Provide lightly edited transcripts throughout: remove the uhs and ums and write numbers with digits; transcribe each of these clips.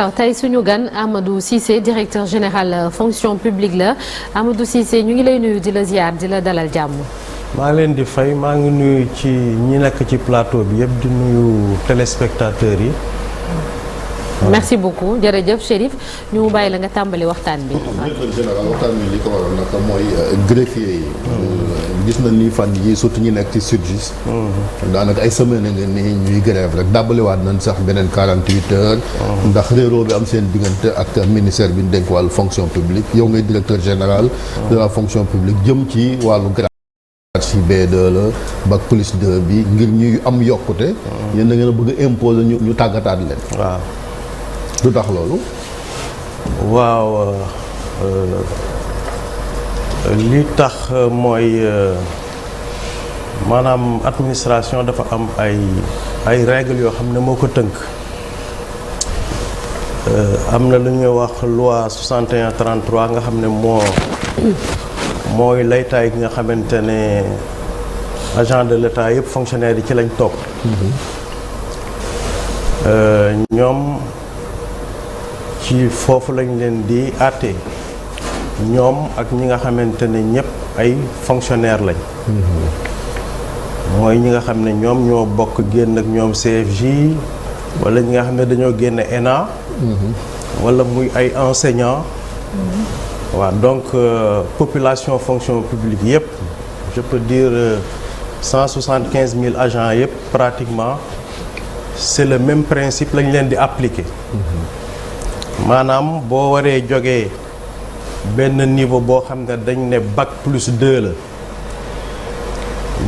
alors tey suñu gan Amadou Cissé directeur général fonction publique la Amadou Cissé ñu ngi lay nuyu di la ziar di la dalal jàmm. maa ngi leen di fay maa ngi nuyu ci ñi nekk ci plateau bi yëpp di nuyu téléspectateurs yi. merci beaucoup jërëjëf Chérif ñu bàyyi la nga tàmbali waxtaan bi. directeur général waxtaan bi li ko waral nag mooy greffier yi. gis na ni fan yi surtout ñi nekk ci SYTJUST. daanaka ay semaine nga ni ñuy grève rek dàbbaliwaat nañ sax beneen 48 heures. ndax réeroo bi am seen diggante ak ministère bi ñu dénk wàllu fonction publique yow ngay directeur général. de la fonction publique jëm ci wàllu grève. ci B2 la bac plus 2 bi ngir ñuy am yokkute. yéen da ngeen a bëgg a imposer ñu tàggataat leen. waaw. lu tax loolu. waaw li tax mooy maanaam administration dafa am ay règles yoo xam ne moo ko tënk. am na lu ñuy wax loi 61-33 nga xam ne mooy laytaay gi nga xamante ne agent de l'État yëpp fonctionnaire yi ci lañ topp. ñoom ci foofu lañ leen di àtte ñoom ak ñi nga xamante ne ñëpp ay fonctionnaire lañ. mooy ñi nga xam ne ñoom ñoo bokk génn ak ñoom CFJ wala ñi nga xam ne dañoo génn ENA. wala muy ay enseignants. waaw donc population fonction publique yëpp je peux dire 175 000 agents yëpp pratiquement c'est le même principe lañ leen di appliquer. maanaam boo waree jógee benn niveau boo xam ne dañ ne bac plus 2 la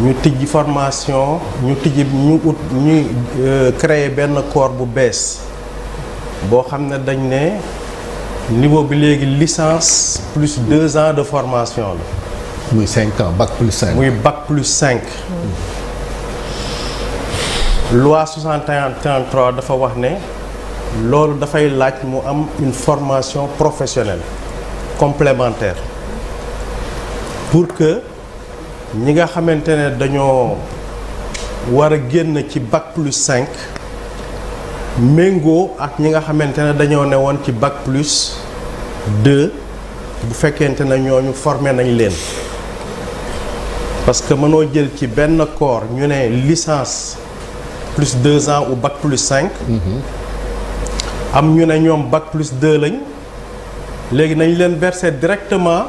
ñu tijji formation ñu créer benn corps bu bees boo xam ne dañ ne niveau bi léegi licence plus 2 ans de formation la. muy 5 ans bac plus 5. muy bac plus 5. loi 61-33 dafa wax ne loolu dafay laaj mu am une formation professionnelle complémentaire pour que ñi nga xamante ne dañoo war a génn ci bac plus 5 méngoo ak ñi nga xamante ne dañoo ne woon ci bac plus 2 bu fekkente ne ñooñu formé nañ leen parce que mënoo jël ci benn corps ñu ne licence plus 2 ans ou bac plus 5. am ñu ne ñoom bac plus 2 lañ léegi nañ leen verser directement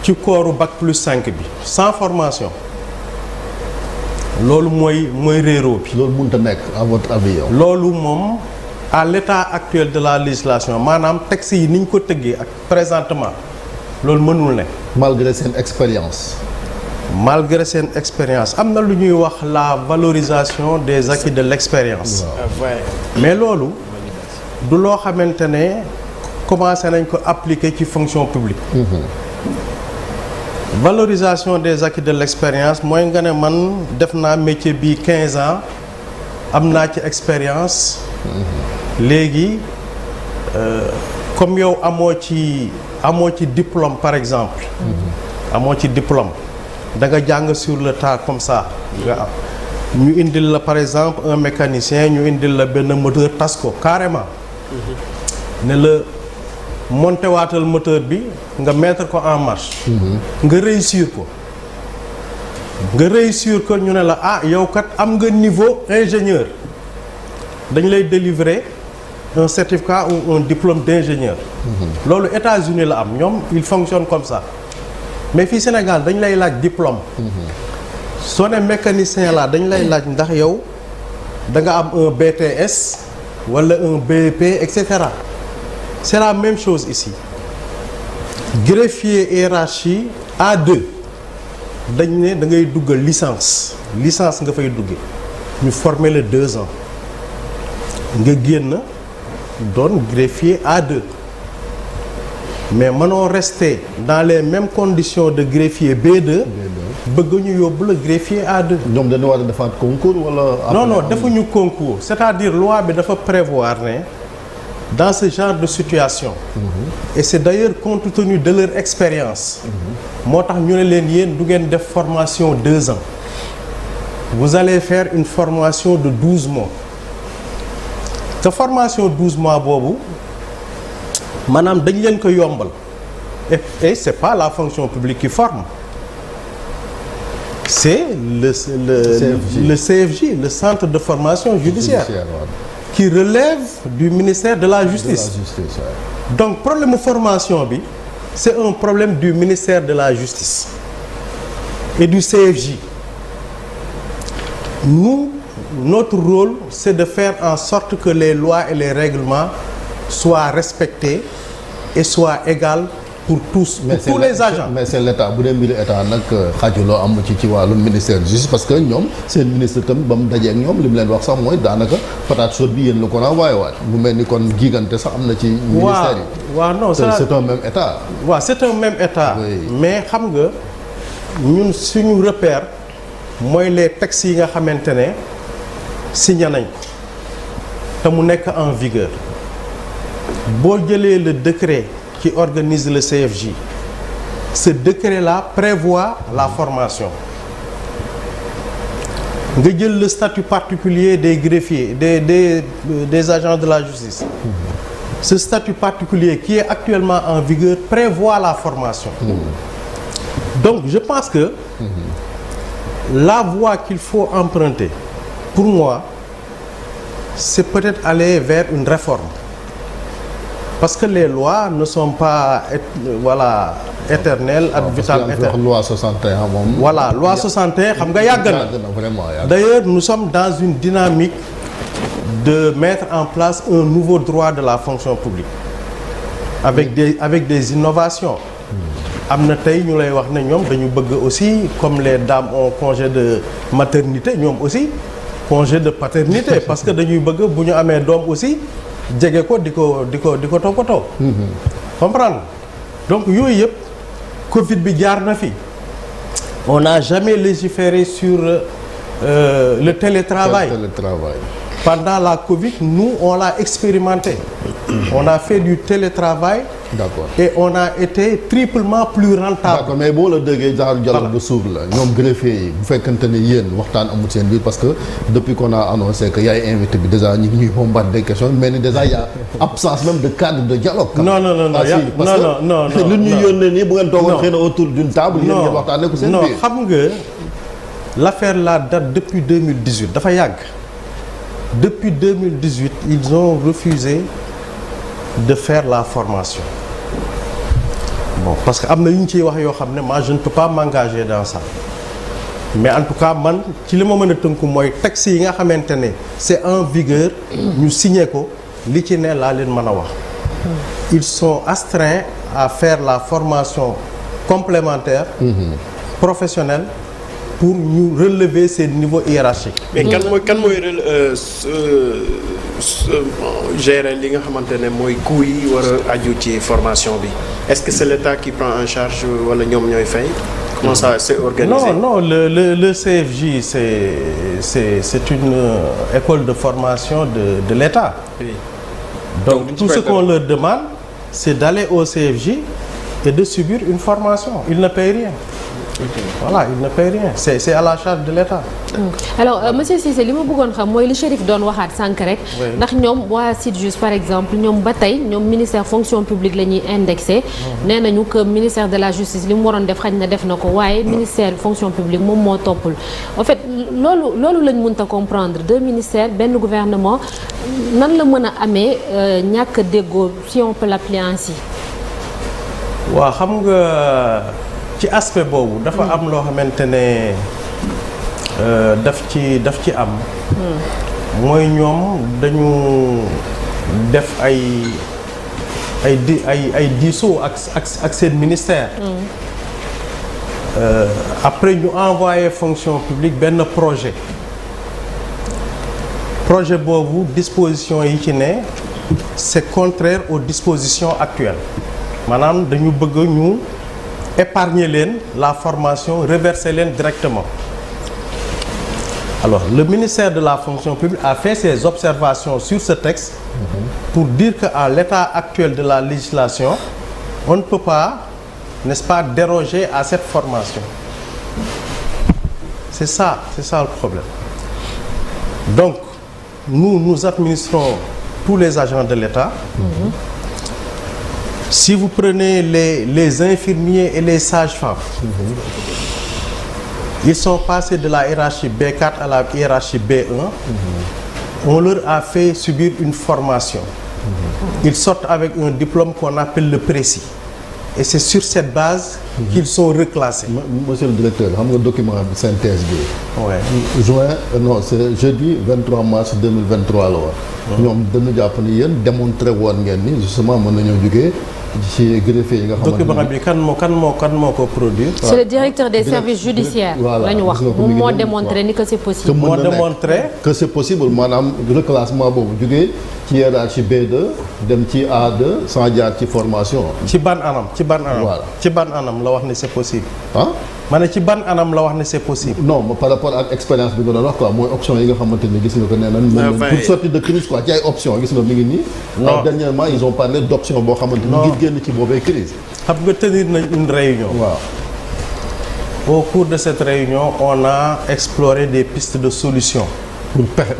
ci corps bac plus 5 bi sans formation loolu mooy réeroo bi. loolu mënut a nekk à votre avis yow. loolu moom à l'état actuel de la législation maanaam texte yi ni ñu ko tëggee ak présentement loolu mënul ne. malgré seen expérience. malgré seen expérience am na lu ñuy wax la valorisation des acquis de l'expérience. mais loolu du loo xamante ne commencé nañ ko appliquer ci fonction publique. valorisation des acquis de l'expérience mooy nga ne man def naa métier bi 15 ans am naa ci expérience. léegi comme yow amoo ci diplôme par exemple. amoo ci diplôme da nga jàng sur le tas comme ça nga am ñu indil la par exemple un mécanicien ñu indil la benn moteur tas ko carrément. ne la monté waatal moteur bi nga mettre ko en marche. nga réussir ko ñu ne la ah yow kat am nga niveau ingénieur dañ lay délivrer un certificat ou un diplôme d'ingénieur. loolu États-Unis la am ñoom il fonctionne comme ça mais fii Sénégal dañ lay laaj diplôme. soo ne mécanicien la dañ lay laaj ndax yow da nga am un BTS wala un BEP et cetera. c'est la même chose ici greffier hiérarchie A2 dañ ne da ngay duggal licence nga fay dugge ñu former le 2 ans nga génn doon greffier A2 mais mënoo rester dans les mêmes conditions de greffier B2 bëgg ñu yóbbu la greffier A2. ñoom dañu war a defaat concours wala. non defuñu concours c'est-à-dire loi bi dafa prévoir ne dans ce genre de situation. et c'est d'ailleurs compte tenu de leur expérience. moo tax ñu ne leen yéen du ngeen def formation 2 ans. vous allez faire une formation de 12 mois. te formation 12 mois boobu maanaam dañ leen ko yombal et c'est pas la fonction publique qui forme, c'est le CFJ, le centre de formation judiciaire qui relève du ministère de la Justice. Donc problème de formation bi c'est un problème du ministère de la Justice et du CFJ. Nous, notre rôle, c'est de faire en sorte que les lois et les règlements soient respectés et soient égales pour tous, pour tous les agents. Mais c'est l'État bu dee mbiru état nag xaajuloo am ci wàllu ministère de justice parce que ñoom seen ministre tamit ba mu dajee ak ñoom li mu leen wax sax mooy daanaka patate chaude bi yéen la ko renvoyé waat mu mel ni kon gigante sax am na ci ministère yi. waaw non c'est un même état. waaw c'est un même état. Oui. Mais xam nga ñun suñu repère mooy les textes yi nga xamante ne signé nañ ko te mu nekk en vigueur boo jëlee le décret qui organise le CFJ, ce décret-là prévoit la formation. Nga jël le statut particulier des greffiers, des agents de la justice. Ce statut particulier qui est actuellement en vigueur prévoit la formation. Donc je pense que la voie qu'il faut emprunter, pour moi, c'est peut-être aller vers une réforme. Parce que les lois ne sont pas éternelles ad vitam aeternam. Loi 61 moom. Voilà, loi 61 xam nga yàgg na. D'ailleurs, nous sommes dans une dynamique de mettre en place un nouveau droit de la fonction publique avec des innovations. Am na tey ñu lay wax ne ñoom dañu bëgg aussi comme les dames ont congé de maternité ñoom aussi congé de paternité parce que dañuy bëgg bu ñu amee doom aussi jege ko di ko toppatoo. Comprendre donc yooyu yëpp Covid bi jaar na fi on n'a jamais légiféré sur le télétravail. Pendant la Covid nous on l'a expérimenté. On a fait du télétravail. D'accord. Et on a été triplement plus rentable. D'accord, mais boo la déggee genre dialogue de sourds la ñoom greffier yi bu fekkante ne yéen waxtaan amul seen biir parce que depuis qu'on a annoncé que yaay invité bi déjà ñu ngi ñuy bombarder des questions mais ni déjà y a absence même de cadre de dialogue. Non. lu ñu yónnee nii bu ngeen toogoon xëy na autour d'une table. yéen ngeen waxtaanee ko seen biir. Non xam nga l'affaire là date depuis 2018 dafa yàgg. Depuis 2018 ils ont refusé de faire la formation. Bon, parce que am na yu ñu ciy wax yoo xam ne moi je ne peux pas m'engager dans ça mais en tout cas man ci li ma mën a tënku mooy texte yi nga xamante ne c'est en vigueur ñu signé ko li ci ne laa leen mën a wax. Ils sont astreints à faire la formation complémentaire professionnelle pour ñu relever ces niveaux hiérarchiques. Mais kan mooy gérer li nga xamante ne mooy coût yi war a aju ci formation bi est-ce que c'est l'État qui prend en charge wala ñoom ñooy fay comment ça c'est organisé? Non le CFJ c'est une école de formation de l'État. Oui. Donc tout ce qu'on leur demande c'est d'aller au CFJ et de subir une formation. Ils ne payent rien. Voilà, il ne paye rien. C'est à la charge de l'État. Alors monsieur Cissé li ma bëggoon xam mooy li Chérif doon waxaat sànq rek. ndax ñoom waa SYTJUST par exemple ñoom ba tey ñoom ministère fonction publique la ñuy indexé. nee nañu que ministère de la justice li mu waroon def xañ na def na ko waaye ministère fonction publique moom moo toppul. en fait loolu lañ mënta comprendre deux ministères benn gouvernement nan la mën a amee ñàkk a déggoo si on peut l'appeler ainsi. waaw xam nga. ci aspect boobu dafa am loo xamante ne daf ci am mooy ñoom dañu def ay diisoo ak seen ministère après ñu envoyé fonction publique benn projet boobu disposition yi ci ne c'est contraire aux dispositions actuelles maanaam dañu bëgg ñu épargner leen la formation reverser leen directement. Alors le ministère de la fonction publique a fait ses observations sur ce texte pour dire qu'à l'état actuel de la législation on ne peut pas, n'est-ce pas, déroger à cette formation. C'est ça le problème. Donc nous administrons tous les agents de l'État. Si vous prenez les infirmiers et les sages-femmes, ils sont passés de la hiérarchie B4 à la hiérarchie B1. On leur a fait subir une formation. Ils sortent avec un diplôme qu'on appelle le précis. Et c'est sur cette base qu'ils sont reclassés. Monsieur le directeur, xam nga document synthèse bi. Ouais. C'est jeudi 23 mars 2023 la woon. ñoom dañu jàpp ni yéen démontré woon ngeen ni justement mën nañoo jógee ci greffier yi nga xamante document bi kan moo ko produire. c'est le directeur des services judiciaires. la ñu wax moom moo démontré ni que c'est possible. moo démontré que c'est possible maanaam reclassement boobu jógee ci hiérarchie B2 dem ci A2 sans jaar ci formation. ci ban anam. Voilà. ci ban anam la wax ni c'est possible. ah. ma ne ci ban anam la wax ni c'est possible. non par rapport ak expérience bi nga doon wax quoi mooy option yi nga xamante ni gis nga ko nee nañ. pour sortir de crise quoi ci ay option gis nga mi ngi nii. non dernièrement ils ont parlé d'option boo xamante ni ngir génn ci boobee crise. xam nga tenir nañ une réunion. waaw. Au cours de cette réunion on a exploré des pistes de solution.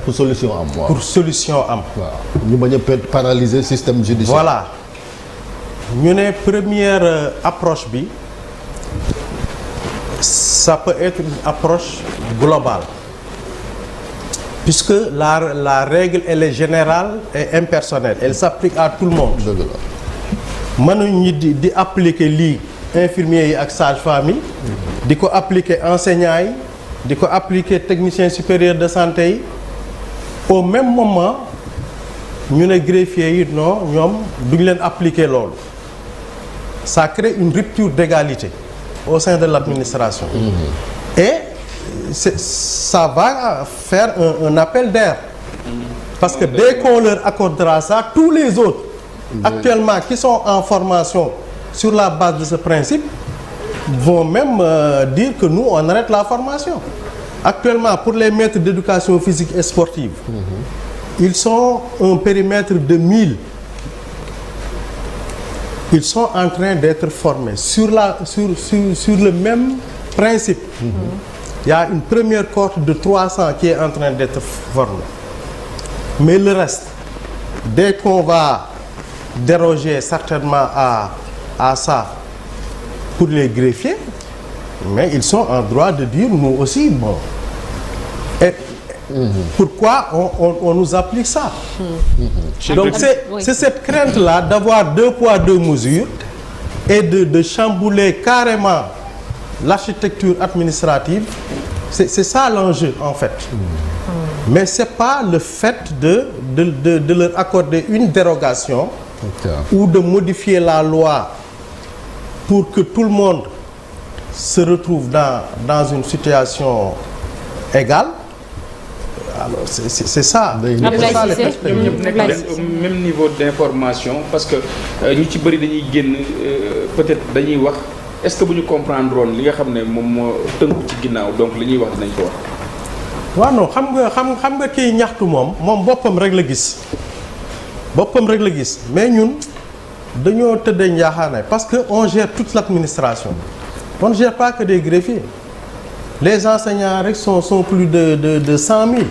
pour solution am. waaw pour solution am. waaw ñu bañ a paralyser système judiciaire. voilà ñu ne première approche bi. Ça peut être une approche globale puisque la règle elle est générale et impersonnelle, elle s'applique à tout le monde. mënuñu di appliquer lii infirmiers yi ak sages-femmes yi di ko appliquer enseignants yi di ko appliquer techniciens supérieurs de santé yi au même moment ñu ne greffiers yi non ñoom duñ leen appliquer loolu. Ça crée une rupture d'égalité au sein de l'administration. Et ça va faire un appel d'air. Parce que dès qu'on leur accordera ça, tous les autres, actuellement, qui sont en formation sur la base de ce principe, vont même dire que nous, on arrête la formation. Actuellement, pour les maîtres d'éducation physique et sportive, ils sont un périmètre de 1000. Ils sont en train d'être formés sur le même principe. Il y a une première cohorte de 300 qui est en train d'être formée. Mais le reste, dès qu'on va déroger certainement à ça pour les greffiers, mais ils sont en droit de dire nous aussi, bon. Et pourquoi on nous applique ça? Donc c'est cette crainte-là d'avoir 2 poids 2 mesures et de chambouler carrément l'architecture administrative. C'est ça l'enjeu en fait. Mais c'est pas le fait de leur accorder une dérogation ou de modifier la loi pour que tout le monde se retrouve dans une situation égale. Alors c'est ça. Abdoulaye Cissé ñoom ñëpp nekk au même niveau d'information parce que ñu ci bëri dañuy génn peut-être dañuy wax est-ce que bu ñu comprendre woon li nga xam ne moom moo tënku ci ginnaaw donc li ñuy wax dinañ ko wax. waaw non xam nga kiy ñaxtu moom boppam rek la gis mais ñun dañoo tëddee njaaxaanaay parce que on gère toute l'administration on ne gère pas que des greffiers. Les enseignants rek sont plus de 100 000.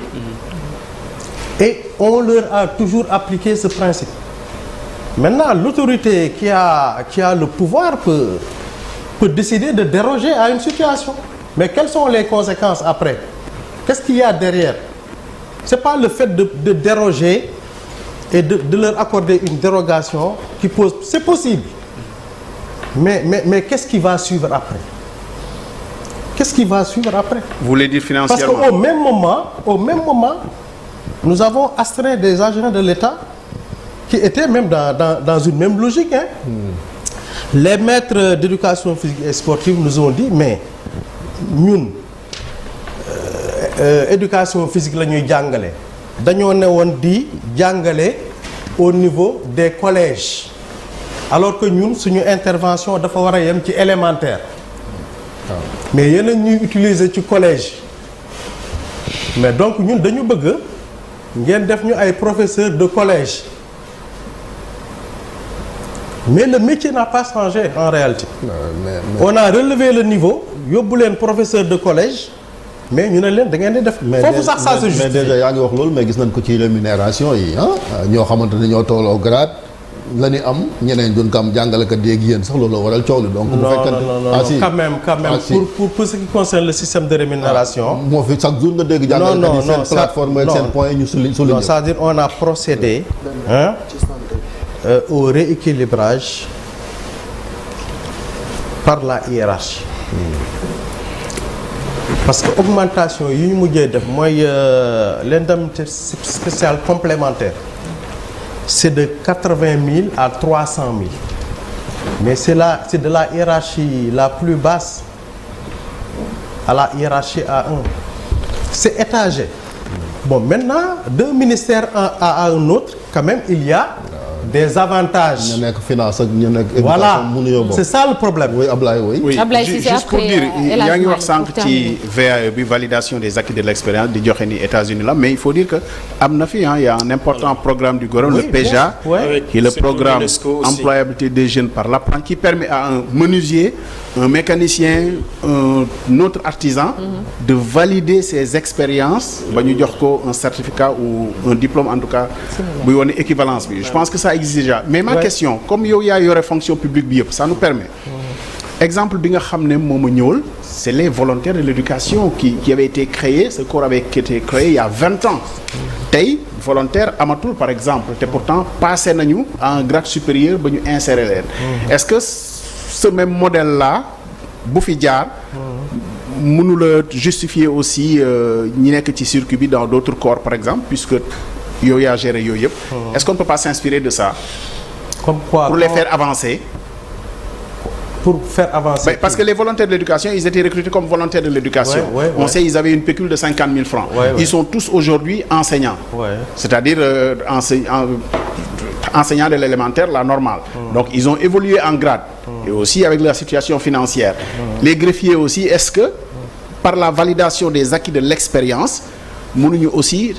Et on leur a toujours appliqué ce principe. Maintenant, l'autorité qui a le pouvoir peut décider de déroger à une situation. Mais quelles sont les conséquences après? Qu'est-ce qu'il y a derrière? C'est pas le fait de déroger et de leur accorder une dérogation qui pose... C'est possible. Mais qu'est-ce qui va suivre après? Qu'est-ce qui va suivre après? Vous voulez dire financièrement? Parce qu'au même moment, nous avons astreint des agents de l'État qui étaient même dans une même logique. Les maîtres d'éducation physique et sportive nous ont dit mais ñun éducation physique la ñuy jàngale dañoo ne woon di jàngale au niveau des collèges alors que ñun suñu intervention dafa war a yem ci élémentaire. Mais yéen a ñuy utiliser ci collège mais donc ñun dañu bëgg ngeen def ñu ay professeurs de collège mais le métier n'a pas changé en réalité. On a relevé le niveau yóbbu leen professeur de collège mais ñu ne leen da ngeen di def. foofu sax ça se justifie. mais déjà yaa ngi wax loolu mais gis nañ ko ci rémunération yi ñoo xamante ne ñoo tolloo grade la ñu am ñeneen duñ ko am jàngalekat yeeg yéen sax loolu waral coow li donc. bu fekkante non quand même pour ce qui concerne le système de rémunération. moo fi chaque jour nga dégg jàngalekat yi seen plateforme ak seen point ñu souligné. non c'est-à-dire on a procédé au rééquilibrage par la hiérarchie. Parce que augmentation yi ñu mujjee def mooy l'indemnité spéciale complémentaire c'est de 80 000 à 300 000 mais c'est de la hiérarchie la plus basse à la hiérarchie A1 c'est étagé. Bon maintenant d'un ministère à un autre quand même il y a des avantages. ñu nekk finance ak ñu nekk. voilà c'est ça le problème. oui Ablaye oui. oui juste pour dire yaa ngi wax sànq ci ci VAE bi validation des acquis de l'expérience di joxe ni États-Unis la mais il faut dire que am na fi il y a un important programme du gouvernement le PEJA. qui est le programme employabilité des jeunes par l'apprenti qui permet à un menuisier un mécanicien un autre artisan. de valider ses expériences ba ñu jox ko un certificat ou un diplôme en tout cas. buy wane équivalence bi je pense que ça existe déjà mais ma question comme yow yaa yore fonction publique bi yëpp ça nous permet exemple bi nga xam ne moom a ñëwal c'est les volontaires de l'éducation qui avaient été créés ce corps avait été créé il y a 20 ans tey volontaire amatul par exemple te pourtant passé nañu à un grade supérieur ba ñu insérer leen est-ce que ce même modèle là bu fi jaar mënula justifier aussi ñi nekk ci circuit bi dans d'autres corps par exemple puisque yow yaa géré yooyu yëpp. Est-ce qu'on ne peut pas s'inspirer de ça. Comme quoi, pour les faire avancer. Pour faire avancer. Parce que les volontaires de l'éducation, ils étaient recrutés comme volontaires de l'éducation. On sait ils avaient une pécule de 50 000 francs. Ils sont tous aujourd'hui enseignants. C'est-à-dire enseignants de l'élémentaire, la normale. Donc ils ont évolué en grade. Et aussi avec la situation financière. Les greffiers aussi, est-ce que par la validation des acquis de l'expérience, mënuñu aussi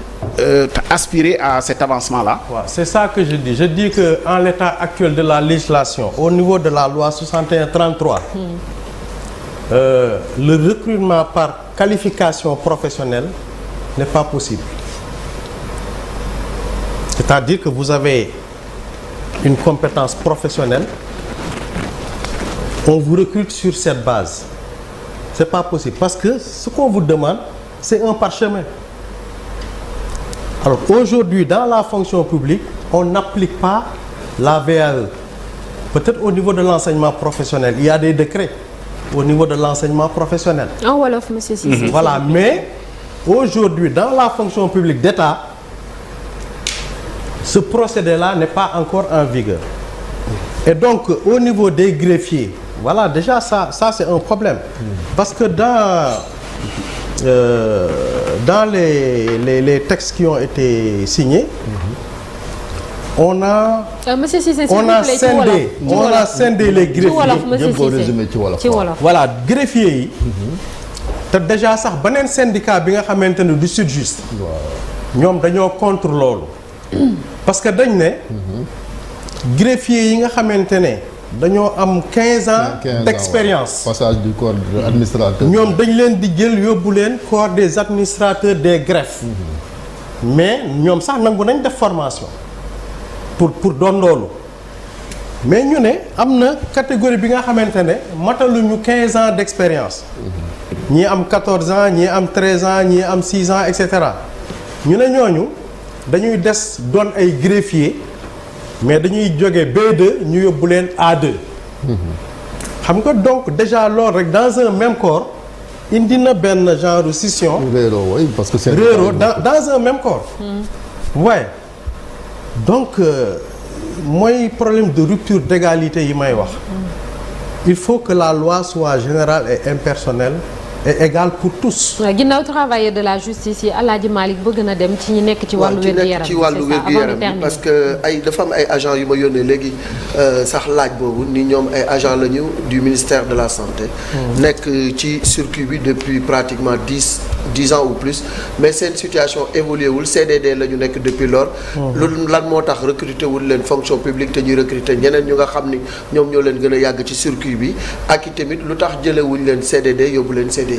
aspirer à cet avancement-là. C'est ça que je dis. Je dis que en l'état actuel de la législation, au niveau de la loi 61-33, le recrutement par qualification professionnelle n'est pas possible. C'est-à-dire que vous avez une compétence professionnelle, on vous recrute sur cette base. C'est pas possible parce que ce qu'on vous demande, c'est un parchemin. Alors aujourd'hui, dans la fonction publique, on n'applique pas la VAE. Peut-être au niveau de l'enseignement professionnel, il y a des décrets au niveau de l'enseignement professionnel. En wolof, monsieur Cissé. Voilà, mais aujourd'hui, dans la fonction publique d'État, ce procédé-là n'est pas encore en vigueur. Et donc, au niveau des greffiers, voilà, déjà ça c'est un problème. Parce que dans les textes qui ont été signés, on a scindé les greffiers. Voilà, greffiers yi te déjà sax beneen syndicat bi nga xamante ne du Sudjust ñoom dañoo contre loolu parce que dañ ne greffier yi nga xamante ne dañoo am 15 ans d'expérience. Passage du corps administrateur. ñoom dañ leen di jël yóbbu leen corps des administrateurs des greffes. mais ñoom sax nangu nañ def formation pour doon loolu mais ñu ne am na catégorie bi nga xamante ne mataluñu 15 ans d'expérience. ñii am 14 ans ñii am 13 ans ñii am 6 ans et cetera ñu ne ñooñu dañuy des doon ay greffier mais dañuy jóge B2 ñu yóbbu leen A2. xam nga donc déjà loolu rek dans un même corps indi na benn genre scission. réeroo oui parce que c'est réeroo dans un même corps. ouais donc mooy problème de rupture d'égalité yi may wax. il faut que la loi soit générale et impersonnelle et égale pour tous. ginnaaw travailleur de la justice yi Alaaji Malick bëgg na dem ci ñi nekk ci wàllu wér-gu-yaram ci wàllu wér-gu-yaram parce que dafa am ay agents yu ma yónnee léegi sax laaj boobu ni ñoom ay agents lañu du ministère de la santé. nekk ci circuit bi depuis pratiquement 10 ans ou plus mais seen situation évolué wul CDD la ñu nekk depuis lors. loolu lan moo tax recruter wul leen fonction publique te ñuy recruter ñeneen ñu nga xam ni ñoom ñoo leen gën a yàgg ci circuit bi ak i tamit lu tax jëlewuñ leen CDD yóbbu leen CDI.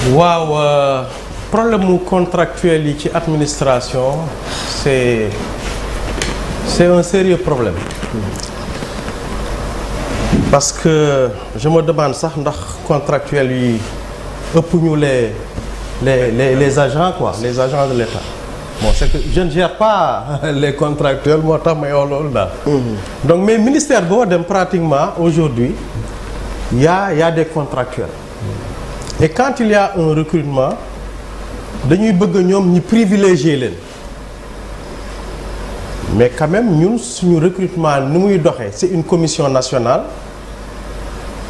waaw problème mu contractuel yi ci administration c'est un sérieux problème parce que je me demande sax ndax contractuels yi ëpp ñu les agents quoi les agents de l'État bon c'est que je ne gère pas les contractuels moo tax may wax loolu daal. Donc mais ministère boo dem pratiquement aujourd'hui il y a des contractuels et quand il y a un recrutement dañuy bëgg ñoom ñi privilégier leen mais quand même ñun suñu recrutement ni muy doxee c'est une commission nationale.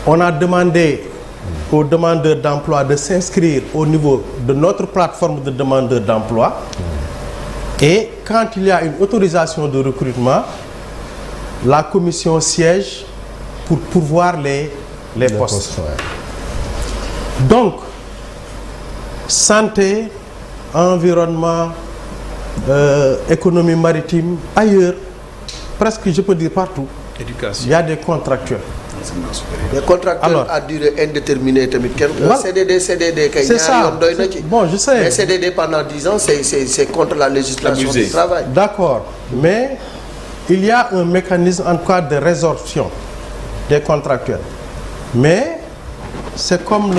On a demandé aux demandeurs d'emploi de s'inscrire au niveau de notre plateforme de demandeurs d'emploi. Et quand il y a une autorisation de recrutement, la commission siège pour pourvoir les postes. Donc, santé, environnement, économie maritime, ailleurs, presque je peux dire partout, éducation. Il y a des contractuels. Les contractuels à durée indéterminée tamit kenn. CDD kay ñaari yoon doy na ci. Bon je sais. Mais CDD pendant 10 ans c'est contre la législation du travail. D'accord mais il y a un mécanisme en cas de résorption des contractuels mais c'est comme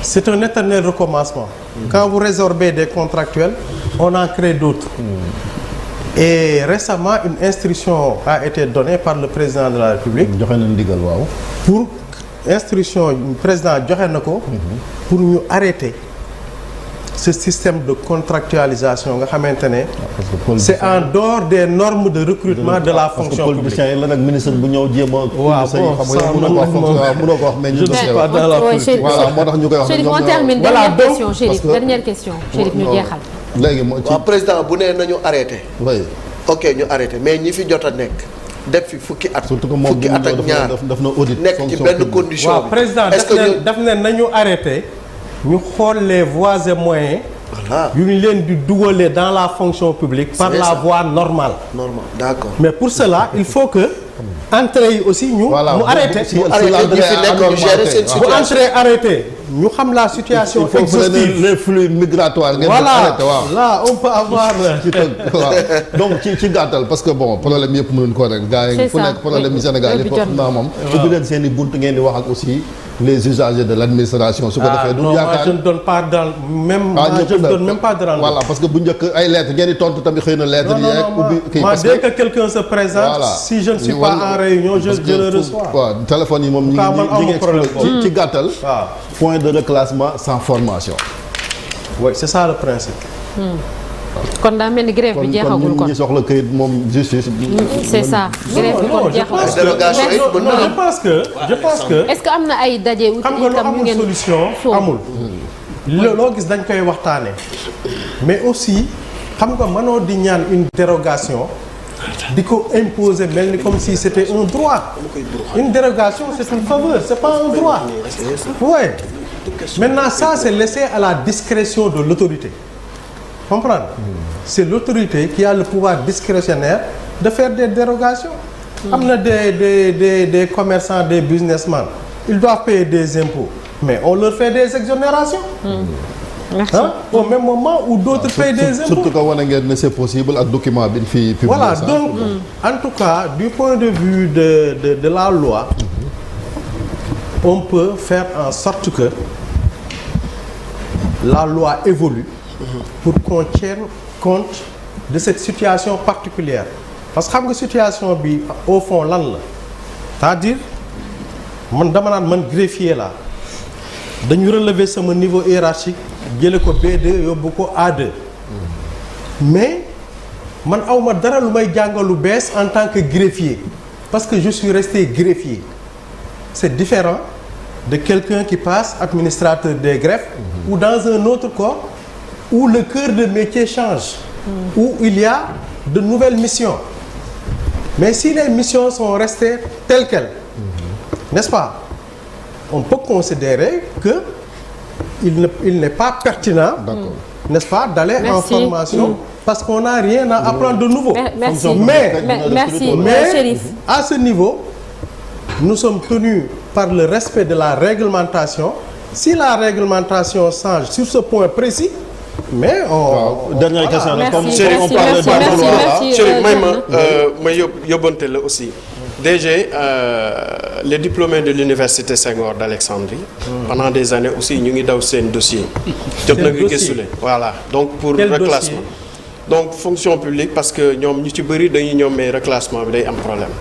c'est un éternel recommencement. Quand vous résorbez des contractuels on en crée d'autres. Et récemment une instruction a été donnée par le président de la République. joxe na ndigal waaw. Pour instruction président joxe na ko. pour ñu arrêter ce système de contractualisation nga xamante ne. c'est en dehors des normes de recrutement de la fonction publique. parce que politiciens yi la nag ministre bu ñëw jéem a. waaw mënoo ko wax mais ñu. voilà moo tax ñu koy wax. Chérif on termine dernière question Chérif dernière question Chérif ñu jeexal. léegi moo ci waaw président bu nee nañu arrêté. oui. ok ñu arrêté mais ñi fi jot a nekk def fi fukki at. surtout que moom fukki at ak ñaar daf na audit. nekk ci benn condition bi. waaw président daf ne nañu arrêté ñu xool les voies et moyens. voilà yu ñu leen di dugalee dans la fonction publique. par la voie normale. normal d'accord. mais pour cela il faut que entrée yi aussi ñu. voilà mu arrêté si l'entrée bu entrée arrêté ñu xam la situation exhaustive les flux migratoires. ngeen voilà arrêté waaw. là on peut avoir. ci tënk waaw donc ci gàttal parce que bon problème yëpp mënuñ ko rek. gars yi fu nekk problème yi Sénégal yi foofu naa moom. ubbi leen seen i bunt ngeen di wax ak aussi les usagers de l'administration. su ko defee du yaakaar je ne donne pas dans même. je ne donne même pas de rendez-vous. voilà parce que bu njëkk ay lettres ngeen di tontu tamit xëy na lettres yi ak ubbi kii moi parce dès que quelqu'un se présente. voilà si je ne suis pas en réunion je le reçois. waaw téléphone yi moom ñi ngi expliqué ci gàttal. waaw point de reclassement sans formation. oui c'est ça le principe. kon daa mel ni grève bi jeexagul kon ñi soxla këyit moom justice. c'est ça grève bi kon jeexagul. dérogation yi mën na je pense que. est-ce que am na ay daje. xam nga lu amul solution amul. loo gis dañ koy waxtaanee. mais aussi xam nga mënoo di ñaan une dérogation. di ko imposer mel ni comme si c'était un droit. une dérogation c'est une faveur c'est pas un droit. ouais. Maintenant ça c'est laissé à la discrétion de l'autorité. Comprendre? C'est l'autorité qui a le pouvoir discrétionnaire de faire des dérogations. Am na des commerçants, des businessmen, ils doivent payer des impôts, mais on leur fait des exonérations. Merci. Hein? Au même moment où d'autres payent des impôts. surtout que wane ngeen ne c'est possible ak document bi fi publié. Voilà donc en tout cas du point de vue de la loi, on peut faire en sorte que la loi évolue pour qu'on tienne compte de cette situation particulière. Parce que xam nga situation bi au fond lan la c'est-à-dire man dama naan man greffier la dañu relever sama niveau hiérarchique jële ko B2 yóbbu ko A2 mais man awma dara lu may jàngal lu bees en tant que greffier parce que je suis resté greffier. C'est différent de quelqu'un qui passe administrateur des greffes ou dans un autre corps où le cœur de métier change, où il y a de nouvelles missions. Mais si les missions sont restées telles quelles, n'est-ce pas? On peut considérer que il n'est pas pertinent, n'est-ce pas, d'aller en formation parce qu'on n'a rien à apprendre de nouveau. Merci. Mais Chérif. À ce niveau, nous sommes tenus par le respect de la réglementation si la réglementation change sur ce point précis mais dernière question merci, comme on parle merci, ma yóbbante la aussi DG les diplômés de l'université Senghor d'Alexandrie pendant des années aussi ñu ngi daw seen dossier jot nañu gëstule voilà donc pour reclassement donc fonction publique parce que ñoom ñu ci bëri dañuy ñoom mais reclassement bi day am problème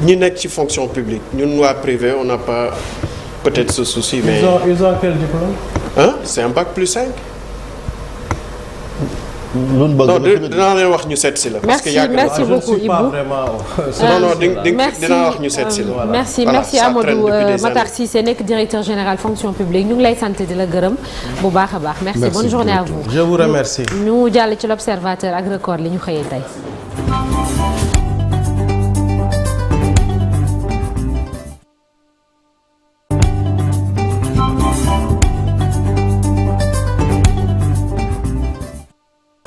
ñi nekk ci fonction publique ñun waa privé on n'a pas peut-être ce souci mais ils ont quel diplôme c'est un bac plus 5 non dinaa leen wax ñu seet si la. parce que merci beaucoup Ibou. dinaa wax ñu seet si la. merci Amadou Matar Cissé nekk directeur général fonction publique ñu ngi lay sant di la gërëm bu baax a baax. merci bonne journée à vous. je vous remercie. ñu jàll ci l'observateur ak record li ñu xëyee tey.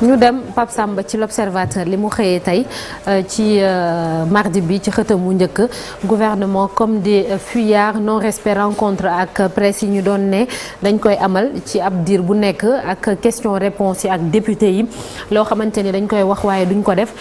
ñu dem Pape Samba ci l'observateur li mu xëyee tey ci mardi bi ci xëtam mu njëkk gouvernement comme des fuyards non respect rencontre ak presse yi ñu doon ne dañ koy amal ci ab diir bu nekk ak question réponse yi ak député yi loo xamante ni dañ koy wax waaye duñ ko def